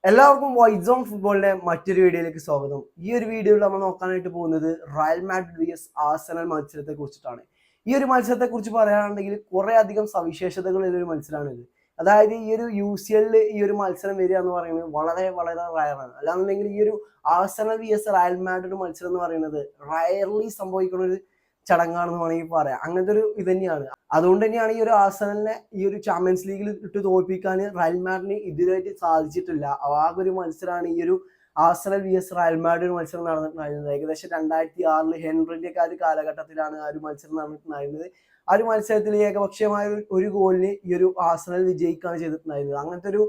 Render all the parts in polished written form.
എല്ലാവർക്കും white zone ഫുട്ബോളിന്റെ മറ്റൊരു വീഡിയോയിലേക്ക് സ്വാഗതം. ഈ ഒരു വീഡിയോയിൽ നമ്മൾ നോക്കാനായിട്ട് പോകുന്നത് റയൽ മാഡ്രിഡ് vs ആർസണൽ മത്സരത്തെ കുറിച്ചിട്ടാണ്. ഈ ഒരു മത്സരത്തെ കുറിച്ച് പറയുകയാണെങ്കിൽ കുറെ അധികം സവിശേഷതകളുള്ള ഒരു മത്സരമാണിത്. അതായത് ഈ ഒരു UCL ഈ ഒരു മത്സരം വരിക എന്ന് പറയുന്നത് വളരെ വളരെ റയറാണ്. അല്ലാന്നുണ്ടെങ്കിൽ ഈ ഒരു ആർസണൽ vs റയൽ മാഡ്രിഡ് മത്സരം എന്ന് പറയുന്നത് റയർലി സംഭവിക്കുന്ന ഒരു ചടങ്ങാണെന്ന് വേണമെങ്കിൽ പറയാം. അങ്ങനത്തെ ഒരു ഇത് തന്നെയാണ്. അതുകൊണ്ട് തന്നെയാണ് ഈ ഒരു ആർസണലിനെ ഈ ഒരു ചാമ്പ്യൻസ് ലീഗിൽ ഇട്ട് തോൽപ്പിക്കാൻ റയൽ മാഡ്രിഡിന് ഇതുവരെയായിട്ട് സാധിച്ചിട്ടില്ല. ആകെ ഒരു മത്സരമാണ് ഈ ഒരു ആർസണൽ vs റയൽ മാഡ്രിഡ് മത്സരം നടന്നിട്ടുണ്ടായിരുന്നത്. ഏകദേശം 2006 ഹെൻറിന്റെ ഒക്കെ ആ ഒരു കാലഘട്ടത്തിലാണ് ആ ഒരു മത്സരം നടന്നിട്ടുണ്ടായിരുന്നത്. ആ ഒരു മത്സരത്തിൽ ഏകപക്ഷീയമായ ഒരു ഗോളിന് ഈ ഒരു ആർസണൽ വിജയിക്കുകയാണ് ചെയ്തിട്ടുണ്ടായിരുന്നത്. അങ്ങനത്തെ ഒരു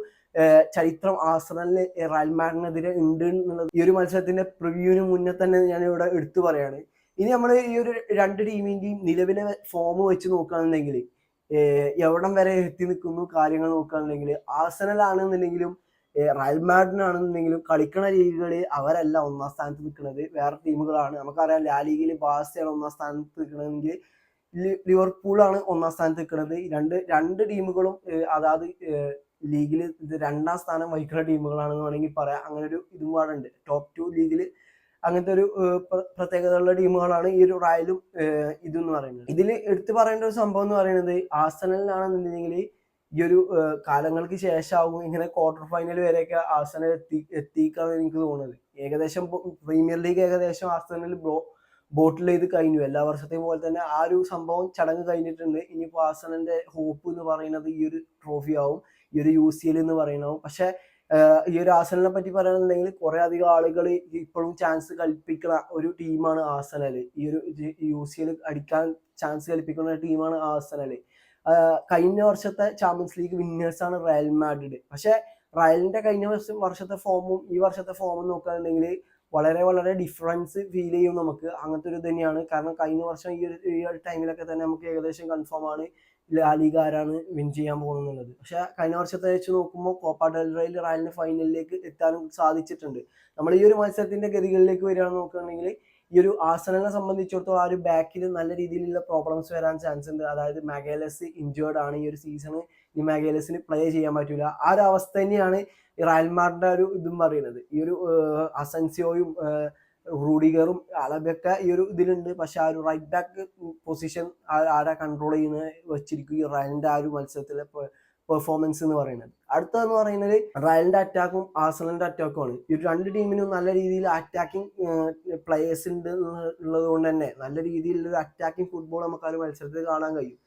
ചരിത്രം ആർസണലിന് റയൽ മാഡ്രിഡിനെതിരെ ഉണ്ട് എന്നുള്ളത് ഈ ഒരു മത്സരത്തിന്റെ പ്രിവ്യൂവിന് മുന്നേ തന്നെ ഞാൻ ഇവിടെ എടുത്തു പറയാണ്. ഇനി നമ്മൾ ഈ ഒരു രണ്ട് ടീമിന്റെയും നിലവിലെ ഫോം വെച്ച് നോക്കുകയാണെന്നുണ്ടെങ്കിൽ എവിടം വരെ എത്തി നിൽക്കുന്നു കാര്യങ്ങൾ നോക്കുകയാണെന്നുണ്ടെങ്കിൽ ആർസണൽ ആണെന്നുണ്ടെങ്കിലും റയൽ മാഡ്രിഡിനാണെന്നുണ്ടെങ്കിലും കളിക്കണ രീതികളിൽ അവരല്ല ഒന്നാം സ്ഥാനത്ത് നിൽക്കുന്നത്, വേറെ ടീമുകളാണ്. നമുക്കറിയാം ലാ ലീഗിൽ ബാഴ്സയാണ് ഒന്നാം സ്ഥാനത്ത് നിൽക്കണമെങ്കിൽ ലിവർപൂളാണ് ഒന്നാം സ്ഥാനത്ത് നിൽക്കുന്നത്. രണ്ട് ടീമുകളും അതായത് ലീഗിൽ ഇത് രണ്ടാം സ്ഥാനം വഹിക്കുന്ന ടീമുകളാണെന്ന് വേണമെങ്കിൽ പറയാം. അങ്ങനെ ഒരു ഇതും പാടുണ്ട്. ടോപ്പ് 2 ലീഗിൽ അങ്ങനത്തെ ഒരു പ്രത്യേകതയുള്ള ടീമുകളാണ് ഈ ഒരു റയലും ഇതെന്ന് പറയുന്നത്. ഇതിൽ എടുത്തു പറയേണ്ട ഒരു സംഭവം എന്ന് പറയുന്നത് ആർസണലിനാണെന്നുണ്ടെങ്കിൽ ഈ ഒരു കാലങ്ങൾക്ക് ശേഷമാകും ഇങ്ങനെ ക്വാർട്ടർ ഫൈനൽ വരെയൊക്കെ ആർസണൽ എത്തിക്കാന്ന് എനിക്ക് തോന്നുന്നത്. ഏകദേശം പ്രീമിയർ ലീഗ് ഏകദേശം ആർസണൽ ബോട്ടിൽ ചെയ്ത് കഴിഞ്ഞു. എല്ലാ വർഷത്തെയും പോലെ തന്നെ ആ ഒരു സംഭവം ചടങ്ങ് കഴിഞ്ഞിട്ടുണ്ട്. ഇനിയിപ്പോൾ ആർസണലിന്റെ ഹോപ്പ് എന്ന് പറയുന്നത് ഈ ഒരു ട്രോഫി ആവും, ഈ ഒരു UCL എന്ന് പറയുന്നതാവും. പക്ഷെ ഈ ഒരു ആർസണലിനെ പറ്റി പറയുകയാണെന്നുണ്ടെങ്കിൽ കുറെ അധികം ആളുകൾ ഇപ്പോഴും ചാൻസ് കൽപ്പിക്കുന്ന ഒരു ടീമാണ് ആർസണൽ. ഈ ഒരു UCL അടിക്കാൻ ചാൻസ് കൽപ്പിക്കുന്ന ടീമാണ് ആർസണൽ. കഴിഞ്ഞ വർഷത്തെ ചാമ്പ്യൻസ് ലീഗ് വിന്നേഴ്സ് ആണ് റയൽ മാഡ്രിഡ്. പക്ഷെ റയലിന്റെ കഴിഞ്ഞ വർഷത്തെ ഫോമും ഈ വർഷത്തെ ഫോമും നോക്കുകയാണെന്നുണ്ടെങ്കിൽ വളരെ വളരെ ഡിഫറൻസ് ഫീൽ ചെയ്യും നമുക്ക്. അങ്ങനത്തെ ഒരു തന്നെയാണ്. കാരണം കഴിഞ്ഞ വർഷം ഈ ഒരു ടൈമിലൊക്കെ തന്നെ നമുക്ക് ഏകദേശം കൺഫേം ആണ് ലാ ലീഗ ആരാണ് വിൻ ചെയ്യാൻ പോകുന്നത്. പക്ഷെ കഴിഞ്ഞ വർഷത്തെ വെച്ച് നോക്കുമ്പോൾ കോപ്പ ഡെൽ റേയിൽ റയലിന് ഫൈനലിലേക്ക് എത്താനും സാധിച്ചിട്ടുണ്ട്. നമ്മൾ ഈ ഒരു മത്സരത്തിന്റെ ഗതികളിലേക്ക് വരികയാണെന്ന് നോക്കുകയാണെങ്കിൽ ഈ ഒരു ആർസണലിനെ സംബന്ധിച്ചിടത്തോളം ആ ഒരു ബാക്കിൽ നല്ല രീതിയിലുള്ള പ്രോബ്ലംസ് വരാൻ ചാൻസ് ഉണ്ട്. അതായത് മാഗേലസ് ഇഞ്ചേർഡ് ആണ് ഈ ഒരു സീസണ്. ഈ മാഗേലസിന് പ്ലേ ചെയ്യാൻ പറ്റില്ല. ആ ഒരു അവസ്ഥ തന്നെയാണ് ഈ റയൽ മാഡ്രിഡിന്റെ ഒരു ഇതും പറയുന്നത്. ഈ ഒരു അസൻസിയോയും റൂഡിഗറും അലബൊക്കെ ഈ ഒരു ഇതിലുണ്ട്. പക്ഷെ ആ ഒരു റൈറ്റ് ബാക്ക് പൊസിഷൻ ആരാ കൺട്രോൾ ചെയ്യുന്നത് വെച്ചിരിക്കും ഈ റയലിന്റെ ആ ഒരു മത്സരത്തിലെ പെർഫോമൻസ് എന്ന് പറയുന്നത്. അടുത്തതെന്ന് പറയുന്നത് റയലിന്റെ അറ്റാക്കും ആർസണലിന്റെ അറ്റാക്കും ആണ്. ഈ രണ്ട് ടീമിനും നല്ല രീതിയിൽ അറ്റാക്കിംഗ് പ്ലേയേഴ്സ് ഉണ്ട് ഉള്ളത് കൊണ്ട് തന്നെ നല്ല രീതിയിലുള്ള അറ്റാക്കിംഗ് ഫുട്ബോൾ നമുക്ക് ആ ഒരു മത്സരത്തിൽ കാണാൻ കഴിയും.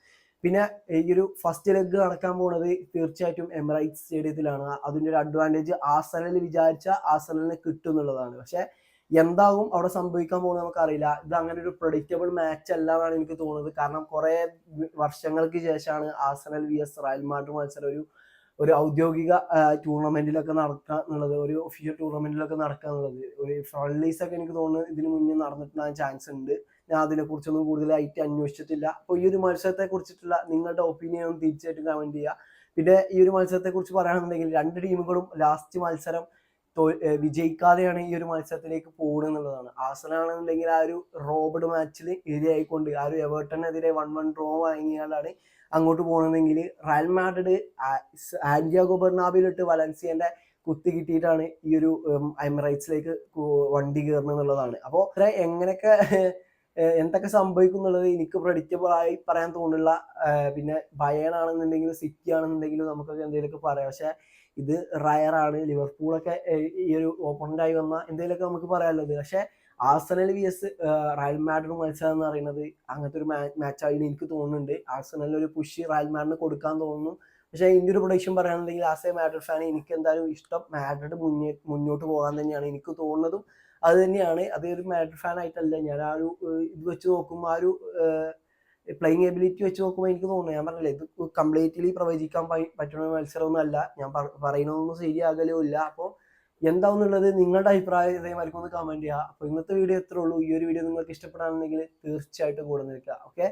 പിന്നെ ഈ ഒരു ഫസ്റ്റ് ലെഗ് നടക്കാൻ പോകുന്നത് തീർച്ചയായിട്ടും എമിറേറ്റ്സ് സ്റ്റേഡിയത്തിലാണ്. അതിന്റെ ഒരു അഡ്വാൻറ്റേജ് ആർസണൽ വിചാരിച്ച ആർസണലിന് കിട്ടും എന്നുള്ളതാണ്. പക്ഷെ എന്താകും അവിടെ സംഭവിക്കാൻ പോകുന്നത് നമുക്കറിയില്ല. ഇത് അങ്ങനെ ഒരു പ്രഡിക്റ്റബിൾ മാച്ച് അല്ല എന്നാണ് എനിക്ക് തോന്നുന്നത്. കാരണം കുറെ വർഷങ്ങൾക്ക് ശേഷമാണ് ആർസണൽ vs റയൽ മാഡ്രിഡ് മത്സരം ഒരു ഔദ്യോഗിക ടൂർണമെന്റിലൊക്കെ നടക്കുക എന്നുള്ളത്, ഒരു ഒഫീഷ്യൽ ടൂർണമെന്റിലൊക്കെ നടക്കുക എന്നുള്ളത്. ഒരു ഫ്രണ്ട്ലീസ് ഒക്കെ എനിക്ക് തോന്നുന്നു ഇതിന് മുന്നേ നടന്നിട്ടുണ്ടാകാൻ ചാൻസ് ഉണ്ട്. ഞാൻ അതിനെ കുറിച്ചൊന്നും കൂടുതലായിട്ട് അന്വേഷിച്ചിട്ടില്ല. അപ്പോൾ ഈ ഒരു മത്സരത്തെ കുറിച്ചിട്ടുള്ള നിങ്ങളുടെ ഒപ്പീനിയൻ തീർച്ചയായിട്ടും കമന്റ് ചെയ്യുക. പിന്നെ ഈ ഒരു മത്സരത്തെ കുറിച്ച് പറയുകയാണെന്നുണ്ടെങ്കിൽ രണ്ട് ടീമുകളും ലാസ്റ്റ് മത്സരം വിജയിക്കാതെയാണ് ഈ ഒരു മത്സരത്തിലേക്ക് പോകുന്നത് എന്നുള്ളതാണ്. ആർസണൽ ആണെന്നുണ്ടെങ്കിൽ ആ ഒരു റോബർഡ് മാച്ചിൽ ഇരയായിക്കൊണ്ട് ആ ഒരു എവേർട്ടനെതിരെ 1-1 ഡ്രോ വാങ്ങിയാലാണ് അങ്ങോട്ട് പോകുന്നതെങ്കിൽ റയൽ മാഡ്രിഡ് സാന്റിയാഗോ ബെർണാബിയിലിട്ട് വലൻസിയന്റെ കുത്തി കിട്ടിയിട്ടാണ് ഈ ഒരു എമിറേറ്റ്സിലേക്ക് വണ്ടി കയറുന്നത് എന്നുള്ളതാണ്. അപ്പോൾ എങ്ങനെയൊക്കെ എന്തൊക്കെ സംഭവിക്കും എന്നുള്ളത് എനിക്ക് പ്രഡിക്റ്റബിൾ ആയി പറയാൻ തോന്നുന്നില്ല. പിന്നെ ബയേൺ ആണെന്നുണ്ടെങ്കിലും സിറ്റി ആണെന്നുണ്ടെങ്കിലും നമുക്കൊക്കെ എന്തെങ്കിലുമൊക്കെ പറയാം. പക്ഷെ ഇത് റയറാണ്. ലിവർപൂളൊക്കെ ഈ ഒരു ഓപ്പണന്റായി വന്ന എന്തെങ്കിലുമൊക്കെ നമുക്ക് പറയാനുള്ളത്. പക്ഷെ ആർസണൽ vs റയൽ മാഡ്രിഡ് മത്സരം എന്ന് പറയുന്നത് അങ്ങനത്തെ ഒരു മാച്ചായി എനിക്ക് തോന്നുന്നുണ്ട്. ആർസണലിന് ഒരു പുഷ് റയൽ മാഡ്രിഡിന് കൊടുക്കാൻ തോന്നുന്നു. പക്ഷെ എൻ്റെ ഒരു പ്രൊഡിക്ഷൻ പറയുകയാണെന്നുണ്ടെങ്കിൽ ആസ് എ മാഡ്രിഡ് ഫാൻ എനിക്ക് എന്തായാലും ഇഷ്ടം മാഡ്രിഡ് മുന്നോട്ട് പോകാൻ തന്നെയാണ് എനിക്ക് തോന്നുന്നതും. അത് തന്നെയാണ്. അതൊരു മാഡ്രിഡ് ഫാൻ ആയിട്ടല്ല ഞാൻ ആ ഒരു ഇത് വെച്ച് നോക്കുമ്പോൾ ആ ഒരു പ്ലേയിങ് എബിലിറ്റി വെച്ച് നോക്കുമ്പോൾ എനിക്ക് തോന്നുന്നു, ഞാൻ പറഞ്ഞില്ലേ, ഇത് കംപ്ലീറ്റ്ലി പ്രവചിക്കാൻ പറ്റുന്ന മത്സരമൊന്നും അല്ല. ഞാൻ പറയുന്നതൊന്നും ശരിയാകലോ ഇല്ല. അപ്പോൾ എന്താവുന്നുള്ളത് നിങ്ങളുടെ അഭിപ്രായം ഇതേമാതിരി ഒന്ന് കമന്റ് ചെയ്യുക. അപ്പോൾ ഇന്നത്തെ വീഡിയോ എത്ര ഉള്ളൂ. ഈ ഒരു വീഡിയോ നിങ്ങൾക്ക് ഇഷ്ടപ്പെടാണെന്നുണ്ടെങ്കിൽ തീർച്ചയായിട്ടും കൂടെ നിൽക്കുക. ഓക്കെ.